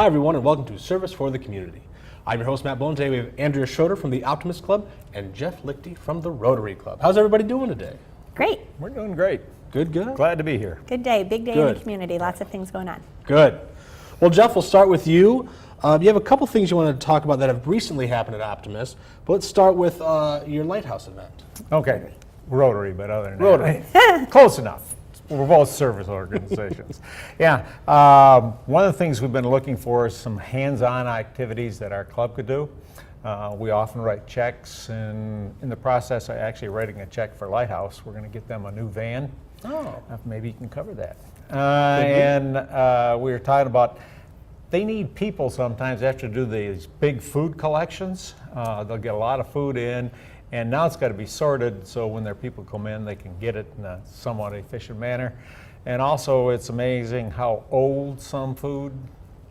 Hi everyone and welcome to Service for the Community. I'm your host Matt Bowen. Today we have Andrea Schroeder from the Optimist Club and Jeff Lichty from the Rotary Club. How's everybody doing today? Great. We're doing great. Good. Glad to be here. Good day. Big day Good. in the community. Lots of things going on. Good. Well, Jeff, we'll start with you. You have a couple things you wanted to talk about that have recently happened at Optimist, but let's start with your Lighthouse event. Okay. Rotary, but other than Rotary. that. Close enough. We're both service organizations. Yeah. One of the things we've been looking for is some hands-on activities that our club could do. We often write checks, and in the process of actually writing a check for Lighthouse, we're going to get them a new van. Oh. Maybe you can cover that. And we were talking about they need people sometimes after do these big food collections. They'll get a lot of food in, and now it's got to be sorted so when their people come in, they can get it in a somewhat efficient manner. And also, it's amazing how old some food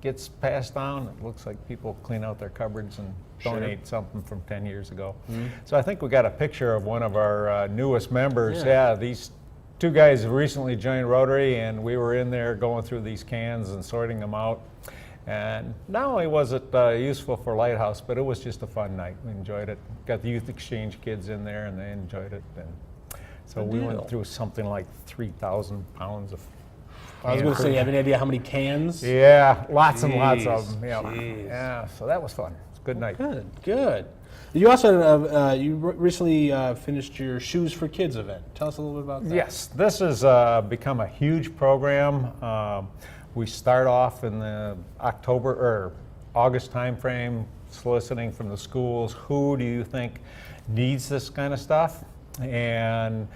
gets passed down. It looks like people clean out their cupboards and donate something from 10 years ago. Mm-hmm. So I think we got a picture of one of our newest members. Yeah, these two guys recently joined Rotary, and we were in there going through these cans and sorting them out. And not only was it useful for Lighthouse, but it was just a fun night. We enjoyed it. Got the youth exchange kids in there, and they enjoyed it. And so we went through something like 3,000 pounds of. I was going to say, you have any idea how many cans? Yeah, lots and lots of them. Yeah, so that was fun. It's a good night. Good. You also recently finished your Shoes for Kids event. Tell us a little bit about that. Yes, this has become a huge program. We start off in the October or August timeframe, soliciting from the schools, who do you think needs this kind of stuff? And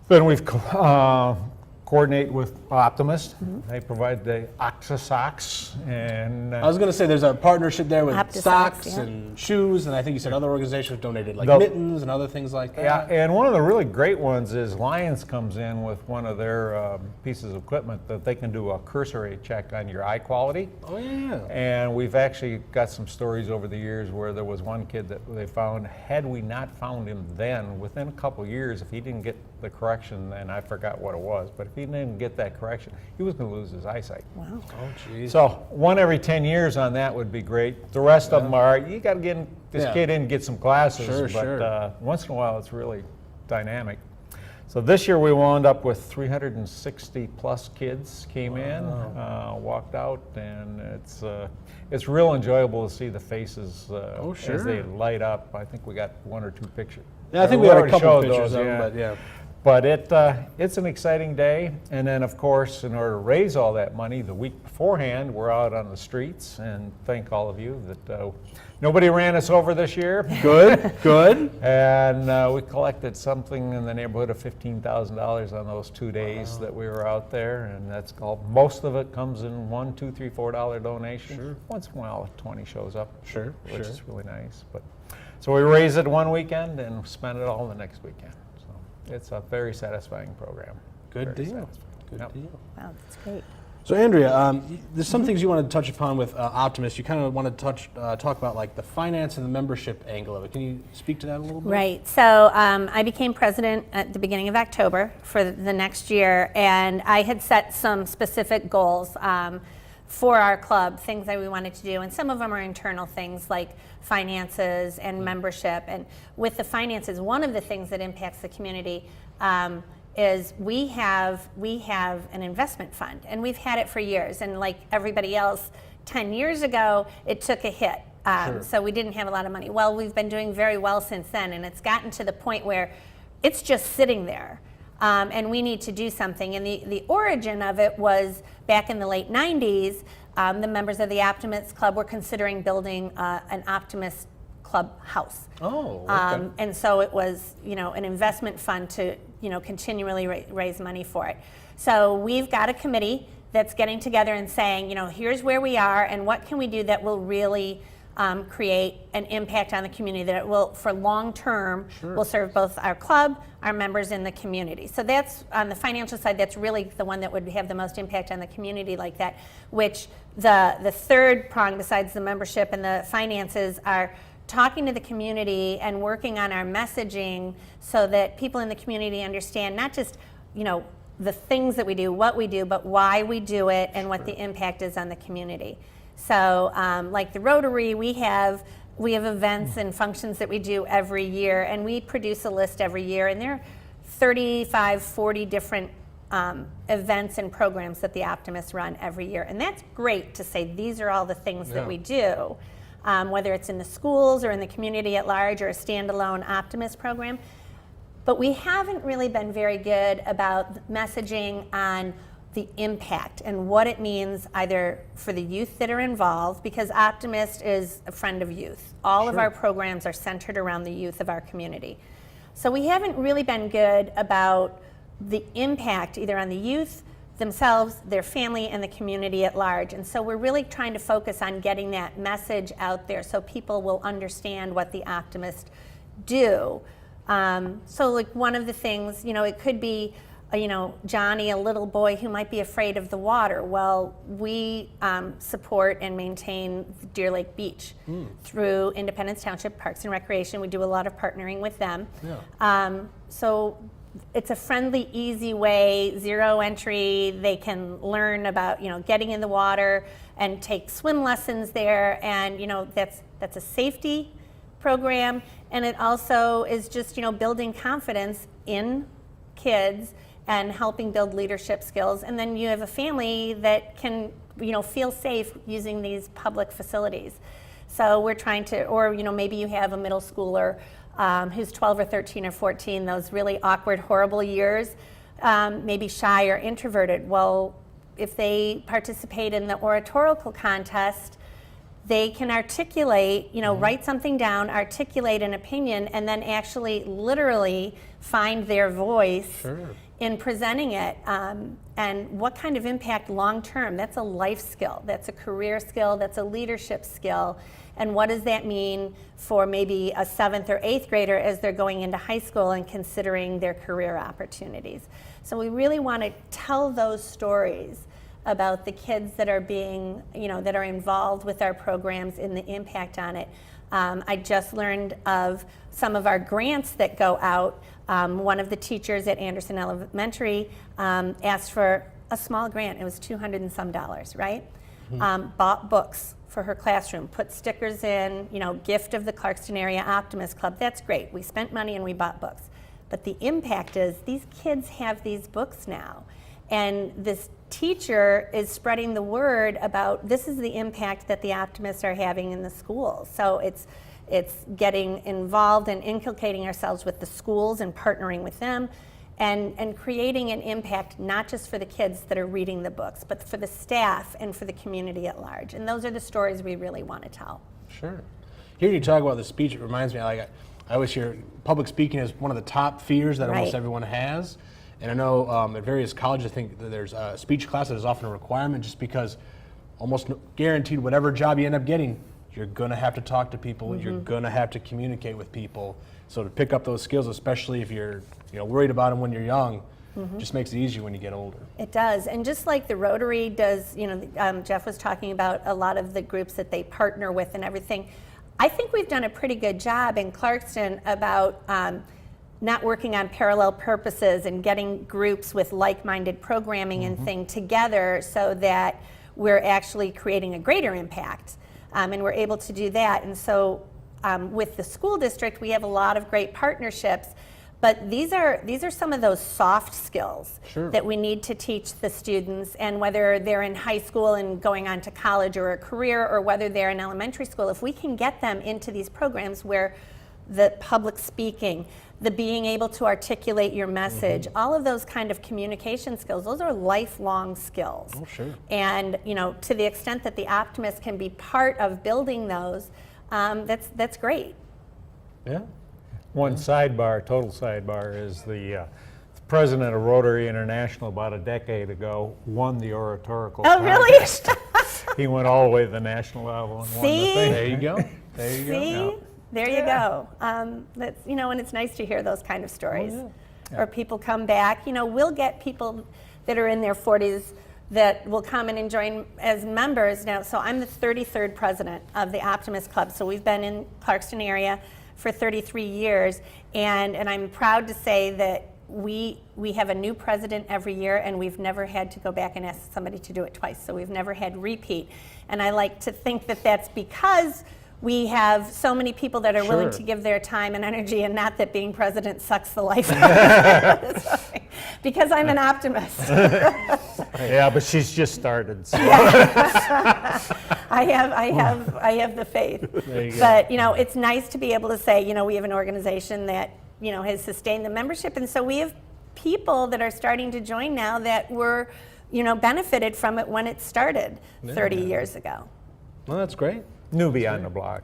then we've coordinate with Optimist. Mm-hmm. They provide the Octa socks, and I was going to say there's a partnership there with Opta socks and shoes, and I think you said other organizations donated like mittens and other things like that. Yeah, and one of the really great ones is Lions comes in with one of their pieces of equipment that they can do a cursory check on your eye quality. Oh yeah. And we've actually got some stories over the years where there was one kid that they found, had we not found him then, within a couple years, if he didn't get the correction, and I forgot what it was, but if he didn't get that correction, he was going to lose his eyesight. Wow. Oh, geez. So 1 every 10 years on that would be great. The rest of them are, you got to get this kid in and get some glasses, but once in a while it's really dynamic. So this year we wound up with 360 plus kids came in, walked out, and it's real enjoyable to see the faces as they light up. I think we got 1 or 2 pictures. Yeah, I think we had a couple pictures of them, but yeah. But it's an exciting day, and then of course, in order to raise all that money, the week beforehand, we're out on the streets, and thank all of you that nobody ran us over this year. Good. And we collected something in the neighborhood of $15,000 on those 2 days that we were out there, and that's called. Most of it comes in $1, $2, $3, $4 donations. Sure. Once in a while, 20 shows up. Which is really nice. But so we raise it one weekend and spend it all the next weekend. It's a very satisfying program. Good deal. Wow, that's great. So Andrea, there's some things you wanted to touch upon with Optimist. You kind of want to talk about like the finance and the membership angle of it. Can you speak to that a little bit? Right. So I became president at the beginning of October for the next year, and I had set some specific goals for our club, things that we wanted to do, and some of them are internal things like finances and membership. And with the finances, one of the things that impacts the community is we have an investment fund, and we've had it for years. And like everybody else, 10 years ago, it took a hit. So we didn't have a lot of money. Well, we've been doing very well since then, and it's gotten to the point where it's just sitting there. And we need to do something. And the origin of it was back in the late 90s, the members of the Optimist Club were considering building an Optimist Club house. Oh, okay. And so it was, an investment fund to, continually raise money for it. So we've got a committee that's getting together and saying, here's where we are and what can we do that will really create an impact on the community, that it will, for long term, will serve both our club, our members, and the community. So that's, on the financial side, that's really the one that would have the most impact on the community like that, which the third prong besides the membership and the finances are talking to the community and working on our messaging so that people in the community understand not just, the things that we do, what we do, but why we do it and what the impact is on the community. So like the Rotary, we have events and functions that we do every year, and we produce a list every year, and there are 35, 40 different events and programs that the Optimists run every year. And that's great to say these are all the things that we do, whether it's in the schools or in the community at large or a standalone Optimist program. But we haven't really been very good about messaging on the impact and what it means either for the youth that are involved, because Optimist is a friend of youth. All of our programs are centered around the youth of our community. So we haven't really been good about the impact either on the youth themselves, their family, and the community at large. And so we're really trying to focus on getting that message out there so people will understand what the Optimists do. So like one of the things, it could be, Johnny, a little boy who might be afraid of the water. Well, we support and maintain Deer Lake Beach through Independence Township Parks and Recreation. We do a lot of partnering with them. So it's a friendly, easy way, zero entry. They can learn about, getting in the water and take swim lessons there. And, that's a safety program. And it also is just, building confidence in kids and helping build leadership skills. And then you have a family that can, feel safe using these public facilities. So we're trying to, or, maybe you have a middle schooler who's 12 or 13 or 14, those really awkward, horrible years, maybe shy or introverted. Well, if they participate in the oratorical contest, they can articulate, write something down, articulate an opinion, and then actually literally find their voice in presenting it. And what kind of impact long term? That's a life skill, that's a career skill, that's a leadership skill. And what does that mean for maybe a 7th or 8th grader as they're going into high school and considering their career opportunities? So we really want to tell those stories about the kids that are being, that are involved with our programs and the impact on it. I just learned of some of our grants that go out. One of the teachers at Anderson Elementary asked for a small grant. It was $200 and some, right? Bought books for her classroom, put stickers in, gift of the Clarkston Area Optimist Club. That's great. We spent money and we bought books. But the impact is these kids have these books now. And this teacher is spreading the word about this is the impact that the Optimists are having in the schools. So it's getting involved and inculcating ourselves with the schools and partnering with them and creating an impact not just for the kids that are reading the books, but for the staff and for the community at large. And those are the stories we really want to tell. Sure. Hearing you talk about the speech, it reminds me, I always hear public speaking is one of the top fears that almost everyone has. And I know at various colleges, I think that there's a speech class that is often a requirement just because almost guaranteed whatever job you end up getting, you're going to have to talk to people, you're going to have to communicate with people. So to pick up those skills, especially if you're worried about them when you're young, just makes it easier when you get older. It does. And just like the Rotary does, Jeff was talking about a lot of the groups that they partner with and everything. I think we've done a pretty good job in Clarkston about not working on parallel purposes and getting groups with like-minded programming and thing together so that we're actually creating a greater impact. And we're able to do that. And so with the school district, we have a lot of great partnerships, but these are some of those soft skills that we need to teach the students, and whether they're in high school and going on to college or a career, or whether they're in elementary school, if we can get them into these programs where the public speaking, the being able to articulate your message, all of those kind of communication skills, those are lifelong skills. And to the extent that the Optimist can be part of building those, that's great. Yeah. One sidebar, total sidebar, is the president of Rotary International about a decade ago won the oratorical contest. Really? He went all the way to the national level and won the thing. There you go. There you go. See? There you go. That's, and it's nice to hear those kind of stories. Or people come back. We'll get people that are in their 40s that will come and join as members now. So I'm the 33rd president of the Optimist Club. So we've been in Clarkston area for 33 years. And I'm proud to say that we have a new president every year, and we've never had to go back and ask somebody to do it twice. So we've never had repeat. And I like to think that that's because we have so many people that are willing to give their time and energy, and not that being president sucks the life out of them. Because I'm an optimist. Yeah, but she's just started. So. I have the faith. But it's nice to be able to say, we have an organization that has sustained the membership, and so we have people that are starting to join now that were benefited from it when it started 30 years ago. Well, that's great. Newbie on the block.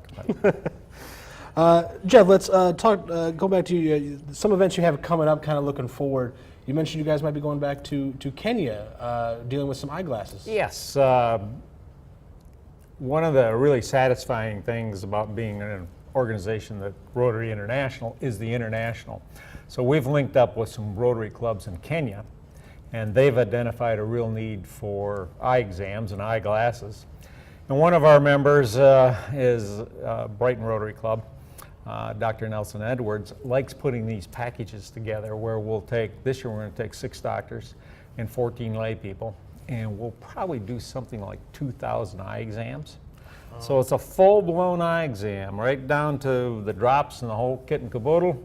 Jeff, let's go back to some events you have coming up, kind of looking forward. You mentioned you guys might be going back to Kenya, dealing with some eyeglasses. Yes. One of the really satisfying things about being in an organization that Rotary International is the international. So we've linked up with some Rotary clubs in Kenya, and they've identified a real need for eye exams and eyeglasses. And one of our members is Brighton Rotary Club. Dr. Nelson Edwards likes putting these packages together where this year we're going to take 6 doctors and 14 lay people, and we'll probably do something like 2,000 eye exams. Oh. So it's a full-blown eye exam, right down to the drops and the whole kit and caboodle.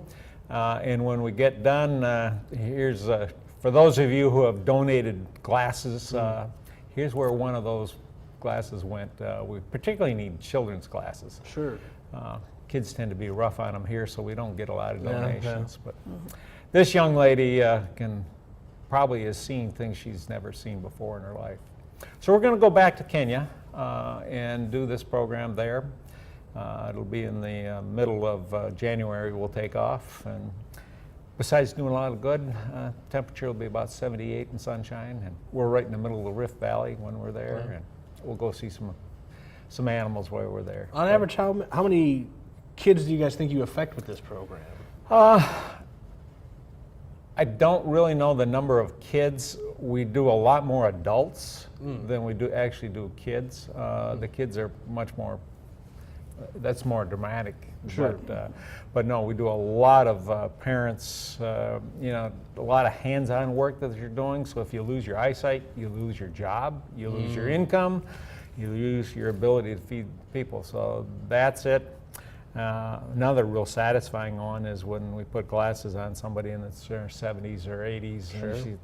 And when we get done, here's, for those of you who have donated glasses, here's where one of those glasses went. We particularly need children's glasses. Sure. Kids tend to be rough on them here, so we don't get a lot of donations. But this young lady probably has seen things she's never seen before in her life. So we're going to go back to Kenya and do this program there. It'll be in the middle of January. We'll take off, and besides doing a lot of good, temperature will be about 78 and sunshine, and we're right in the middle of the Rift Valley when we're there, and we'll go see some animals while we're there. On average, how many kids do you guys think you affect with this program? I don't really know the number of kids. We do a lot more adults than we actually do kids. The kids are much more, that's more dramatic. Sure. But no, we do a lot of parents, a lot of hands-on work that you're doing. So if you lose your eyesight, you lose your job, you lose your income, you lose your ability to feed people. So that's it. Another real satisfying one is when we put glasses on somebody in their 70s or 80s, and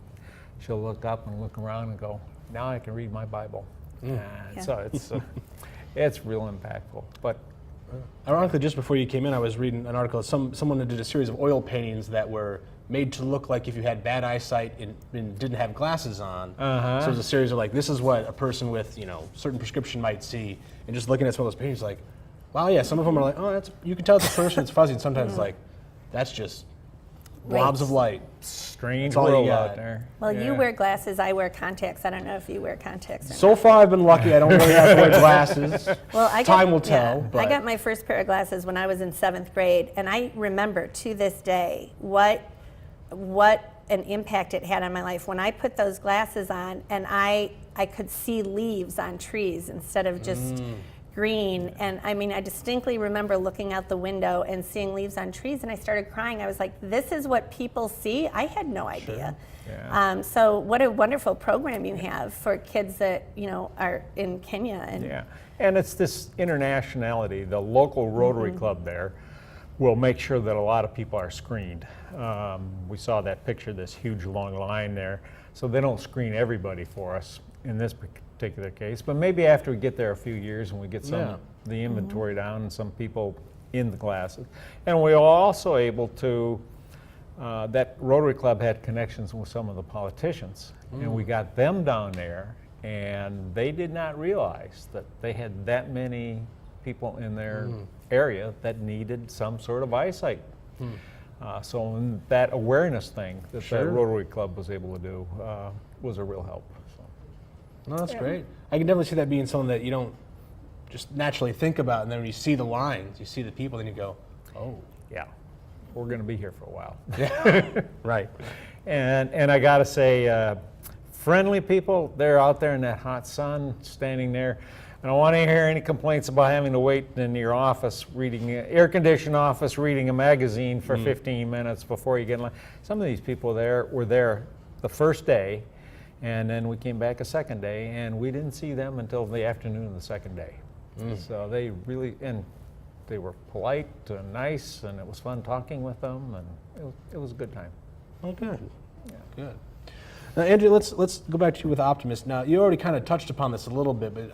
she'll look up and look around and go, now I can read my Bible. So it's real impactful. But ironically, just before you came in, I was reading an article. Someone did a series of oil paintings that were made to look like if you had bad eyesight and didn't have glasses on. So it was a series of this is what a person with certain prescription might see, and just looking at some of those paintings, wow, yeah, some of them are oh, you can tell it's a person, it's fuzzy, and sometimes it's that's just blobs of light. Strange all world you got. out there. Well, you wear glasses, I wear contacts. I don't know if you wear contacts or not. So far, I've been lucky. I don't really have to wear glasses. Well, Time will tell. Yeah. But I got my first pair of glasses when I was in 7th grade, and I remember to this day what an impact it had on my life when I put those glasses on, and I could see leaves on trees instead of just green. And I mean, I distinctly remember looking out the window and seeing leaves on trees, and I started crying. I was like, this is what people see? I had no idea. Sure. Yeah. So what a wonderful program you have for kids that are in Kenya. And it's this internationality. The local Rotary Club there will make sure that a lot of people are screened. We saw that picture, this huge long line there. So they don't screen everybody for us in this particular case, but maybe after we get there a few years and we get some of the inventory down and some people in the glasses. And we were also able to, that Rotary Club had connections with some of the politicians, and we got them down there, and they did not realize that they had that many people in their area that needed some sort of eyesight. So that awareness thing that the Rotary Club was able to do was a real help. No, that's great. I can definitely see that being something that you don't just naturally think about, and then when you see the lines, you see the people, then you go, oh. Yeah, we're going to be here for a while. Yeah. Right. And I got to say, friendly people, they're out there in that hot sun, standing there. I don't want to hear any complaints about having to wait in your office reading, air-conditioned office, reading a magazine for 15 minutes before you get in line. Some of these people were there the first day, and then we came back a second day, and we didn't see them until the afternoon of the second day. So they really, and they were polite and nice, and it was fun talking with them, and it was a good time. Oh, good. Yeah. Good. Now, Andrew, let's go back to you with Optimist. Now, you already kind of touched upon this a little bit, but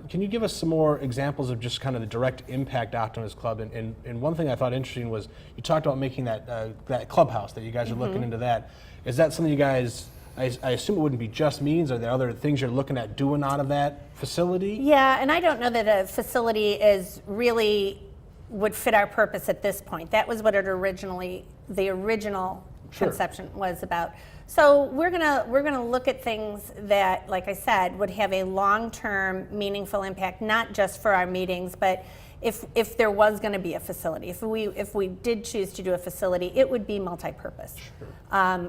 can you give us some more examples of just kind of the direct impact Optimist Club? And one thing I thought interesting was you talked about making that clubhouse that you guys are looking into that. Is that something you guys, I assume it wouldn't be just meetings. Are there other things you're looking at doing out of that facility? Yeah, and I don't know that a facility is really would fit our purpose at this point. That was what the original conception was about. So we're gonna look at things that, like I said, would have a long-term meaningful impact, not just for our meetings, but if there was going to be a facility, if we did choose to do a facility, it would be multi-purpose,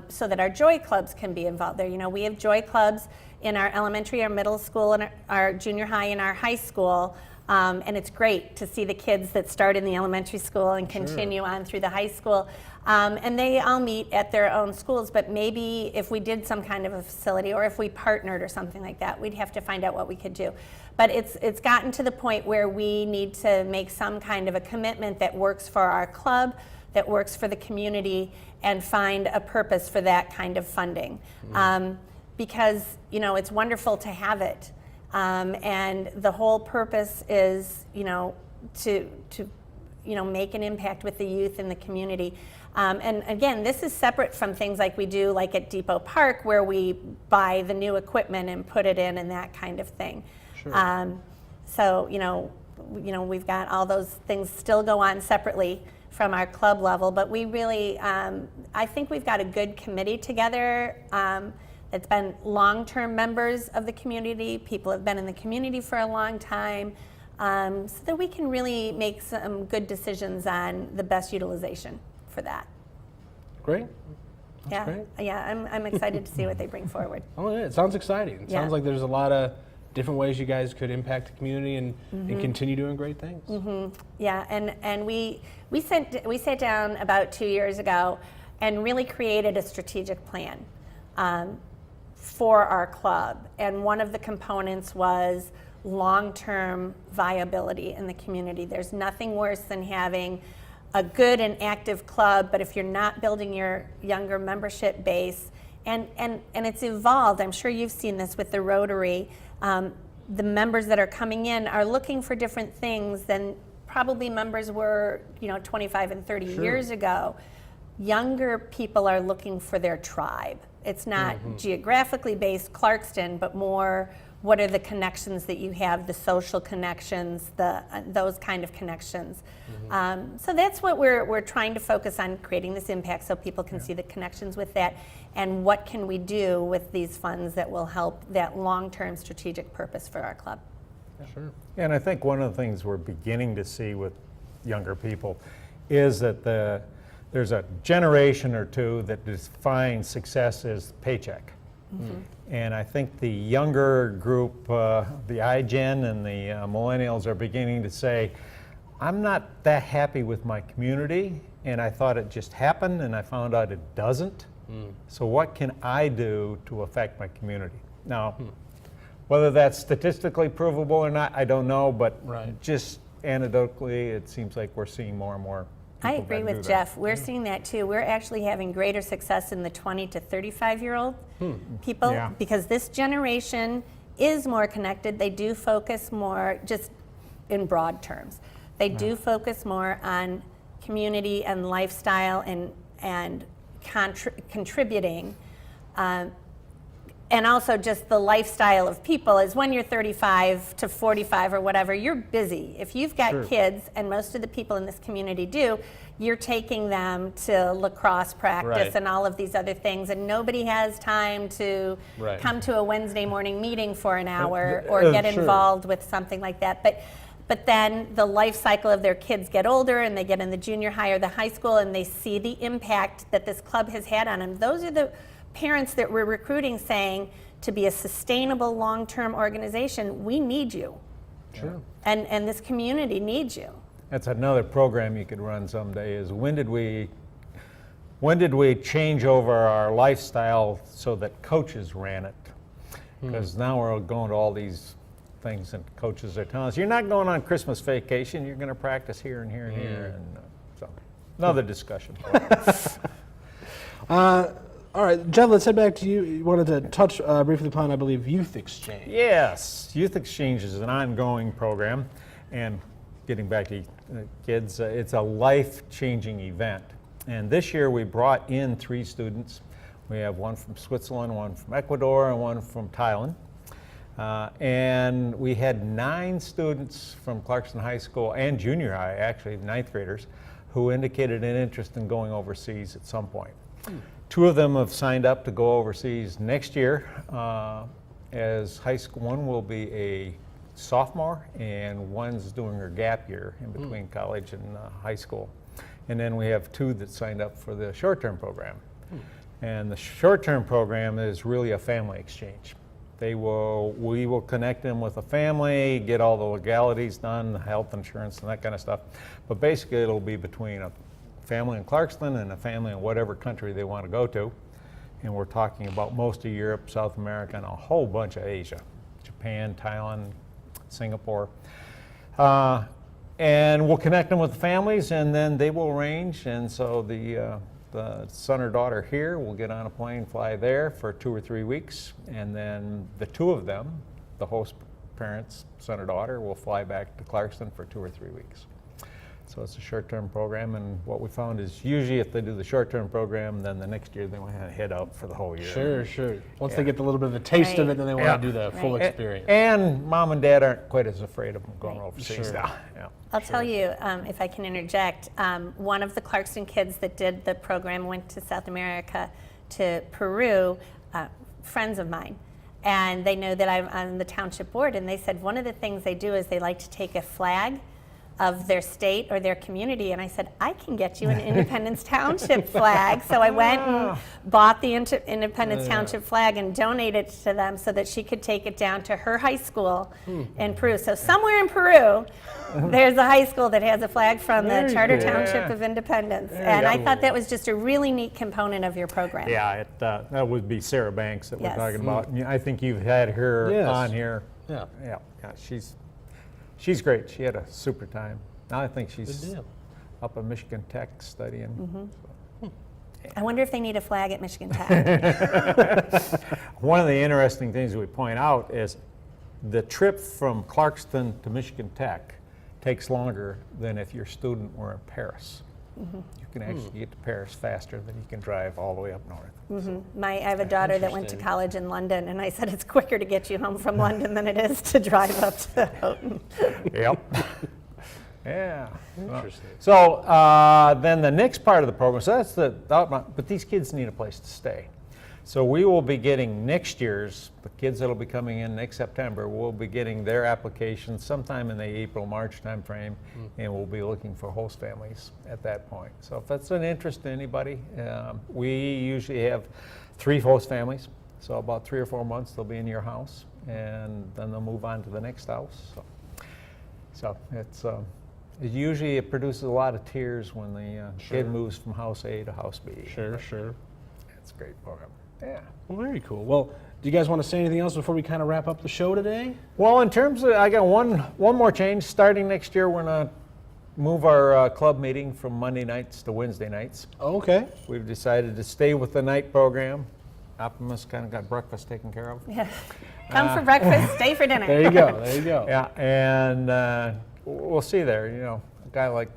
so that our joy clubs can be involved there. You know, we have joy clubs in our elementary, our middle school, and our junior high, and our high school. And it's great to see the kids that start in the elementary school and continue on through the high school. And they all meet at their own schools, but maybe if we did some kind of a facility or if we partnered or something like that, we'd have to find out what we could do. But it's gotten to the point where we need to make some kind of a commitment that works for our club, that works for the community, and find a purpose for that kind of funding. Because, you know, it's wonderful to have it. And the whole purpose is, you know, to make an impact with the youth in the community. And again, this is separate from things like we do like at Depot Park, where we buy the new equipment and put it in and that kind of thing. So, you know, we've got all those things still go on separately from our club level, but we really, I think we've got a good committee together. It's been long-term members of the community. People have been in the community for a long time, so that we can really make some good decisions on the best utilization for that. Great. That's great. I'm excited to see what they bring forward. Oh, yeah, it sounds exciting. It sounds like there's a lot of different ways you guys could impact the community and continue doing great things. Yeah, and we sat down about 2 years ago and really created a strategic plan for our club, and one of the components was long-term viability in the community. There's nothing worse than having a good and active club, but if you're not building your younger membership base, and it's evolved. I'm sure you've seen this with the Rotary. The members that are coming in are looking for different things than probably members were, 25 and 30 years ago. Younger people are looking for their tribe. It's not geographically based Clarkston, but more what are the connections that you have, the social connections, those kind of connections. So that's what we're trying to focus on, creating this impact so people can see the connections with that, and what can we do with these funds that will help that long-term strategic purpose for our club. Sure. And I think one of the things we're beginning to see with younger people is that there's a generation or two that defines success as paycheck. And I think the younger group, the iGen and the millennials, are beginning to say, I'm not that happy with my community, and I thought it just happened, and I found out it doesn't. So what can I do to affect my community? Now, whether that's statistically provable or not, I don't know, but just anecdotally, it seems like we're seeing more and more. I agree with Jeff. We're seeing that too. We're actually having greater success in the 20 to 35-year-old people because this generation is more connected. They do focus more, just in broad terms, they do focus more on community and lifestyle and contributing. And also just the lifestyle of people is when you're 35 to 45 or whatever, you're busy. If you've got kids, and most of the people in this community do, you're taking them to lacrosse practice and all of these other things, and nobody has time to come to a Wednesday morning meeting for an hour or get involved with something like that. But then the life cycle of their kids get older and they get in the junior high or the high school and they see the impact that this club has had on them. Those are the parents that we're recruiting saying, to be a sustainable long-term organization, we need you. Sure. And this community needs you. That's another program you could run someday, is when did we change over our lifestyle so that coaches ran it? Because now we're going to all these things and coaches are telling us, you're not going on Christmas vacation, you're going to practice here and here and here. And so, another discussion. All right, Jeff, let's head back to you. You wanted to touch briefly upon, I believe, Youth Exchange. Yes, Youth Exchange is an ongoing program, and getting back to kids, it's a life-changing event. And this year we brought in 3 students. We have one from Switzerland, one from Ecuador, and one from Thailand. And we had 9 students from Clarkston High School and junior high, actually 9th graders, who indicated an interest in going overseas at some point. 2 of them have signed up to go overseas next year as high school. One will be a sophomore and one's doing her gap year in between college and high school. And then we have 2 that signed up for the short-term program. And the short-term program is really a family exchange. We will connect them with a family, get all the legalities done, the health insurance and that kind of stuff. But basically it'll be between a family in Clarkston and a family in whatever country they want to go to. And we're talking about most of Europe, South America, and a whole bunch of Asia. Japan, Thailand, Singapore. And we'll connect them with the families, and then they will arrange. And so the son or daughter here will get on a plane, fly there for 2 or 3 weeks. And then the 2 of them, the host parents, son or daughter, will fly back to Clarkston for 2 or 3 weeks. So it's a short-term program, and what we found is usually if they do the short-term program, then the next year they want to head out for the whole year. Sure. Once they get a little bit of a taste of it, then they want to do the full experience. And mom and dad aren't quite as afraid of them going overseas now. Yeah. I'll tell you, if I can interject, one of the Clarkston kids that did the program went to South America, to Peru, friends of mine. And they know that I'm on the township board, and they said one of the things they do is they like to take a flag of their state or their community, and I said, I can get you an Independence Township flag. So I went and bought the Independence Township flag and donated it to them so that she could take it down to her high school in Peru. So somewhere in Peru, there's a high school that has a flag from the Charter Township of Independence. And I thought that was just a really neat component of your program. Yeah, that would be Sarah Banks that we're talking about. I think you've had her on here. Yeah, she's great. She had a super time. Now I think she's up at Michigan Tech studying. I wonder if they need a flag at Michigan Tech. One of the interesting things we point out is the trip from Clarkston to Michigan Tech takes longer than if your student were in Paris. You can actually get to Paris faster than you can drive all the way up north. I have a daughter that went to college in London, and I said it's quicker to get you home from London than it is to drive up to Houghton. Yep. Yeah. Interesting. So then the next part of the program, so that's but these kids need a place to stay. So we will be getting next year's, the kids that will be coming in next September, we'll be getting their applications sometime in the April-March timeframe, and we'll be looking for host families at that point. So if that's an interest to anybody, we usually have 3 host families. So about 3 or 4 months they'll be in your house, and then they'll move on to the next house. So it's it produces a lot of tears when the kid moves from house A to house B. Sure. It's a great program. Yeah. Well, very cool. Well, do you guys want to say anything else before we kind of wrap up the show today? Well, in terms of, I got one more change. Starting next year, we're going to move our club meeting from Monday nights to Wednesday nights. Oh, okay. We've decided to stay with the night program. Optimist kind of got breakfast taken care of. Yeah. Come for breakfast, stay for dinner. There you go. Yeah, and we'll see there. You know, a guy like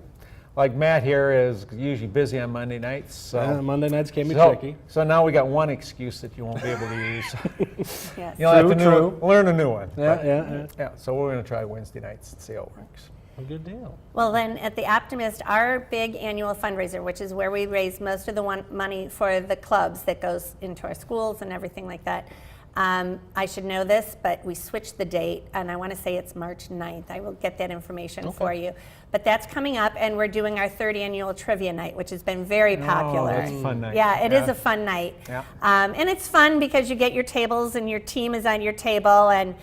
Matt here is usually busy on Monday nights. So Monday nights can be tricky. So now we got one excuse that you won't be able to use. Yes. You'll have to learn a new one. Yeah. So we're going to try Wednesday nights and see how it works. A good deal. Well, then at the Optimist, our big annual fundraiser, which is where we raise most of the money for the clubs that goes into our schools and everything like that, I should know this, but we switched the date, and I want to say it's March 9th. I will get that information for you. But that's coming up, and we're doing our third annual trivia night, which has been very popular. Oh, that's a fun night. Yeah, it is a fun night. Yeah. And it's fun because you get your tables, and your team is on your table, and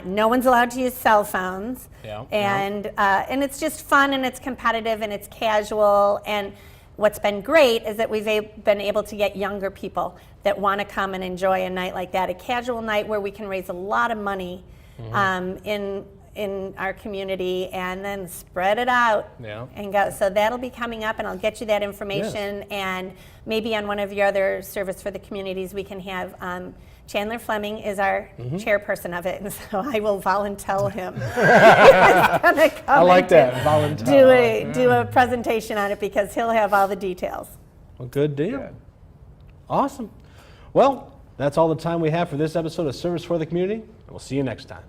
no one's allowed to use cell phones. Yeah. And it's just fun, and it's competitive, and it's casual. And what's been great is that we've been able to get younger people that want to come and enjoy a night like that, a casual night where we can raise a lot of money in our community and then spread it out and go. So that'll be coming up, and I'll get you that information. And maybe on one of your other service for the communities, we can have Chandler Fleming is our chairperson of it, and so I will volunteer him. I like that, volunteer. Do a presentation on it because he'll have all the details. Well, good deal. Awesome. Well, that's all the time we have for this episode of Service for the Community, and we'll see you next time.